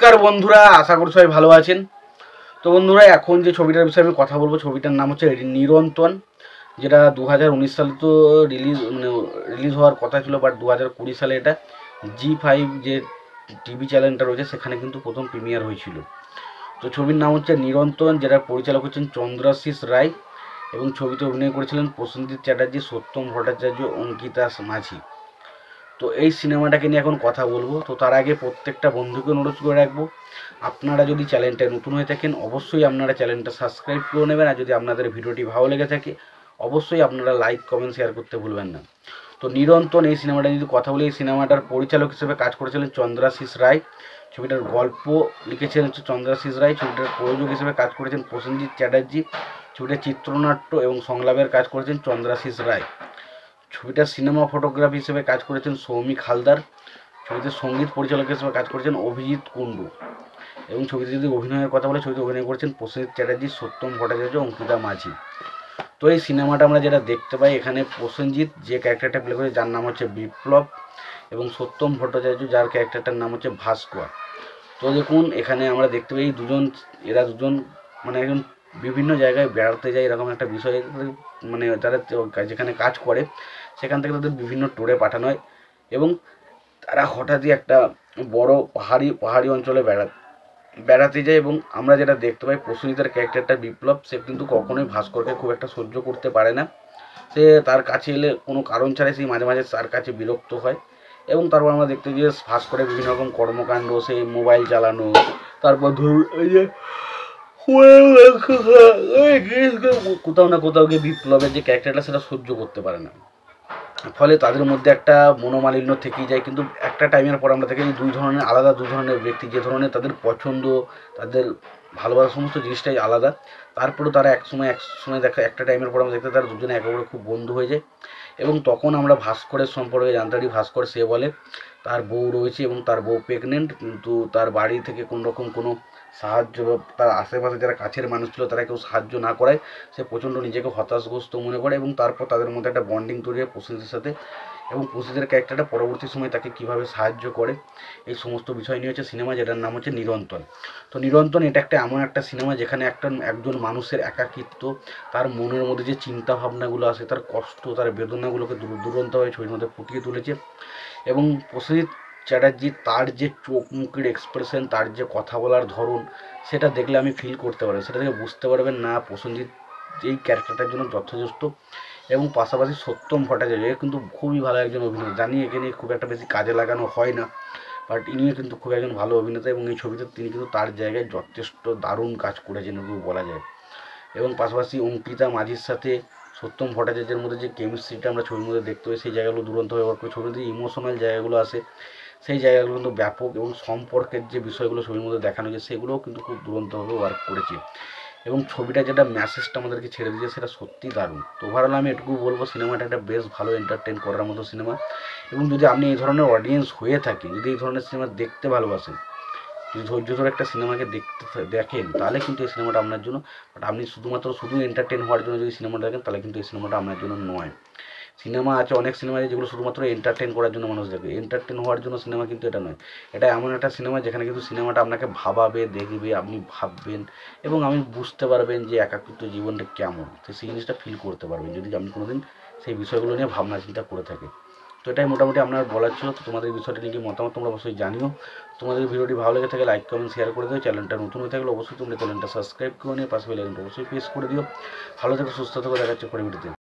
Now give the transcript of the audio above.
নমস্কার বন্ধুরা, আশা করি সবাই ভালো আছেন। তো বন্ধুরা, এখন যে ছবিটার বিষয়ে আমি কথা বলবো, ছবিটার নাম হচ্ছে নিরন্তন, যেটা 2019 সালে তো রিলিজ হওয়ার কথা ছিল, বাট 2020 সালে এটা জি5 যে টিভি চ্যানেলটা রয়েছে সেখানে কিন্তু প্রথম প্রিমিয়ার হয়েছিল। তো ছবির নাম হচ্ছে নিরন্তন, যেটা পরিচালক হচ্ছেন চন্দ্রাশিস রায় এবং ছবিতে অভিনয় করেছিলেন প্রসেনজিৎ চ্যাটার্জি, সত্যম ভট্টাচার্য, অঙ্কিতা মাঝি। তো এই সিনেমাটাকে নিয়ে এখন কথা বলবো। তো তার আগে প্রত্যেকটা বন্ধুকে অনুরোধ করে রাখবো, আপনারা যদি চ্যানেলটা নতুন হয়ে থাকেন অবশ্যই আপনারা চ্যানেলটা সাবস্ক্রাইব করে নেবেন, আর যদি আপনাদের ভিডিওটি ভালো লেগে থাকে অবশ্যই আপনারা লাইক কমেন্ট শেয়ার করতে ভুলবেন না। তো নিরন্তন এই সিনেমাটা যদি কথা বলি, এই সিনেমাটার পরিচালক হিসেবে কাজ করেছিলেন চন্দ্রাশিস রায়, ছবিটার গল্প লিখেছিলেন হচ্ছে চন্দ্রাশিস রায়, ছবিটার প্রযোজক হিসেবে কাজ করেছেন প্রসেনজিৎ চ্যাটার্জি, ছবিটার চিত্রনাট্য এবং সংলাপের কাজ করেছেন চন্দ্রাশিস রায়, ছবিটার সিনেমা ফটোগ্রাফি হিসেবে কাজ করেছেন সৌমিক হালদার, ছবিতে সঙ্গীত পরিচালক হিসেবে কাজ করেছেন অভিজিৎ কুণ্ডু, এবং ছবিতে যদি অভিনয়ের কথা বলে ছবিতে অভিনয় করেছেন প্রসেনজিৎ চ্যাটার্জি, সত্যম ভট্টাচার্য, অঙ্কিতা মাঝি। তো এই সিনেমাটা আমরা যেটা দেখতে পাই, এখানে প্রসেনজিৎ যে ক্যারেক্টারটা প্লে করে যার নাম হচ্ছে বিপ্লব, এবং সত্যম ভট্টাচার্য যার ক্যারেক্টারটার নাম হচ্ছে ভাস্কর। তো দেখুন, এখানে আমরা দেখতে পাই এরা দুজন মানে একজন বিভিন্ন জায়গায় বেড়াতে যায়, এরকম একটা বিষয়, মানে যারা যেখানে কাজ করে সেখান থেকে তাদের বিভিন্ন ট্যুরে পাঠানো হয়, এবং তারা হঠাৎই একটা বড় পাহাড়ি অঞ্চলে বেড়াতে যায়, এবং আমরা যেটা দেখতে পাই প্রসেনজিতের ক্যারেক্টারটা বিপ্লব, সে কিন্তু কখনোই ভাস্করকে খুব একটা সহ্য করতে পারে না। সে তার কাছে এলে কোনো কারণ ছাড়াই সেই মাঝে মাঝে তার কাছে বিরক্ত হয়, এবং তারপর আমরা দেখতে পাই যে ভাস্করের বিভিন্ন রকম কর্মকাণ্ড, সেই মোবাইল চালানো, তারপর ধরুন এই যে কোথাও না কোথাও গিয়ে বিপ্লবের যে ক্যারেক্টারটা সেটা সহ্য করতে পারে না, ফলে তাদের মধ্যে একটা মনোমালিন্য থেকেই যায়। কিন্তু একটা টাইমের পর আমরা দেখি দুই ধরনের ব্যক্তি, যে ধরনের তাদের পছন্দ, তাদের ভালোবাসা, সমস্ত জিনিসটাই আলাদা। তারপরেও তারা এক সময় দেখা, একটা টাইমের পর আমরা দেখতে তারা দুজনে একেবারে খুব বন্ধু হয়ে যায়, এবং তখন আমরা ভাস্করের সম্পর্কে জানতে পারি। ভাস্কর সে বলে তার বউ রয়েছে এবং তার বউ প্রেগনেন্ট, কিন্তু তার বাড়ি থেকে কোনোরকম কোনো সাহায্য বা তার আশেপাশে যারা কাছের মানুষ ছিল তারা কেউ সাহায্য না করায় সে প্রচণ্ড নিজেকে হতাশগ্রস্ত মনে করে, এবং তারপর তাদের মধ্যে একটা বন্ডিং তৈরি হয় প্রসেনজিতের সাথে, এবং প্রসেনজিতের ক্যারেক্টারটা পরবর্তী সময় তাকে কীভাবে সাহায্য করে, এই সমস্ত বিষয় নিয়ে হচ্ছে সিনেমা, যেটার নাম হচ্ছে নিরন্তন। তো নিরন্তন এটা এমন একটা সিনেমা যেখানে একজন মানুষের একাকিত্ব, তার মনের মধ্যে যে চিন্তা ভাবনাগুলো আসে, তার কষ্ট, তার বেদনাগুলোকে দুরন্তভাবে ছবির মধ্যে ফুটিয়ে তুলেছে, এবং প্রসেনজিৎ চ্যাটার্জি তার যে চোখ মুখের এক্সপ্রেশন, তার যে কথা বলার ধরন, সেটা দেখলে আমি ফিল করতে পারবেন, সেটা থেকে বুঝতে পারবেন না প্রসেনজিৎ এই ক্যারেক্টারটার জন্য যথেষ্ট। এবং পাশাপাশি সত্যম ভট্টাচার্য কিন্তু খুবই ভালো একজন অভিনেতা, জানি একে নিয়ে খুব একটা বেশি কাজে লাগানো হয় না, বাট ইনিও কিন্তু খুব একজন ভালো অভিনেতা, এবং এই ছবিতে তিনি কিন্তু তার জায়গায় যথেষ্ট দারুণ কাজ করেছেন বলা যায়। এবং পাশাপাশি অঙ্কিতা মাঝির সাথে সত্যম ভট্টাচার্যের মধ্যে যে কেমিস্ট্রিটা আমরা ছবির মধ্যে দেখতে পাই, সেই জায়গাগুলো দুরন্ত ব্যবহার করে ছবির মধ্যে ইমোশনাল জায়গাগুলো আসে, সেই জায়গাগুলো কিন্তু ব্যাপক, এবং সম্পর্কের যে বিষয়গুলো ছবির মধ্যে দেখানো হয়েছে সেগুলোও কিন্তু খুব দুরন্তভাবে ওয়ার্ক করেছে, এবং ছবিটা যেটা মেসেজটা আমাদেরকে ছেড়ে দিয়েছে সেটা সত্যি দারুণ। তো ওভারঅল আমি এটুকু বলবো, সিনেমাটা একটা বেশ ভালো এন্টারটেন করার মতো সিনেমা, এবং যদি আপনি এই ধরনের অডিয়েন্স হয়ে থাকেন, যদি এই ধরনের সিনেমা দেখতে ভালোবাসেন, যদি ধৈর্য ধরে একটা সিনেমাকে দেখেন, তাহলে কিন্তু এই সিনেমাটা আপনার জন্য। বাট আপনি শুধু এন্টারটেন হওয়ার জন্য যদি সিনেমাটা দেখেন, তাহলে কিন্তু এই সিনেমাটা আপনার জন্য নয়। সিনেমা আছে, অনেক সিনেমা আছে যেগুলো শুধুমাত্র এন্টারটেন করার জন্য মানুষ দেখে, এন্টারটেন হওয়ার জন্য সিনেমা কিন্তু এটা নয়। এটা এমন একটা সিনেমা যেখানে কিন্তু সিনেমাটা আপনাকে ভাবাবে, দেখবে, আপনি ভাববেন, এবং আপনি বুঝতে পারবেন যে একাকিত্ব জীবনটা কেমন, তো সেই জিনিসটা ফিল করতে পারবেন যদি আপনি কোনোদিন সেই বিষয়গুলো নিয়ে ভাবনা চিন্তা করে থাকে। তো এটাই মোটামুটি আপনার বলার ছিল। তো তোমাদের বিষয়টা নিয়ে কি মতামত তোমরা অবশ্যই জানিও। তোমাদের ভিডিওটি ভালো লেগে থাকে লাইক কমেন্ট শেয়ার করে দিও, চ্যানেলটা নতুন হয়ে থাকলে অবশ্যই তোমরা চ্যানেলটা সাবস্ক্রাইব করে নিয়ে পাশে বেল আইকনটা অবশ্যই প্রেস করে দিও। ভালো থেকো, সুস্থ থেকো, দেখা হচ্ছে পরের ভিডিওতে।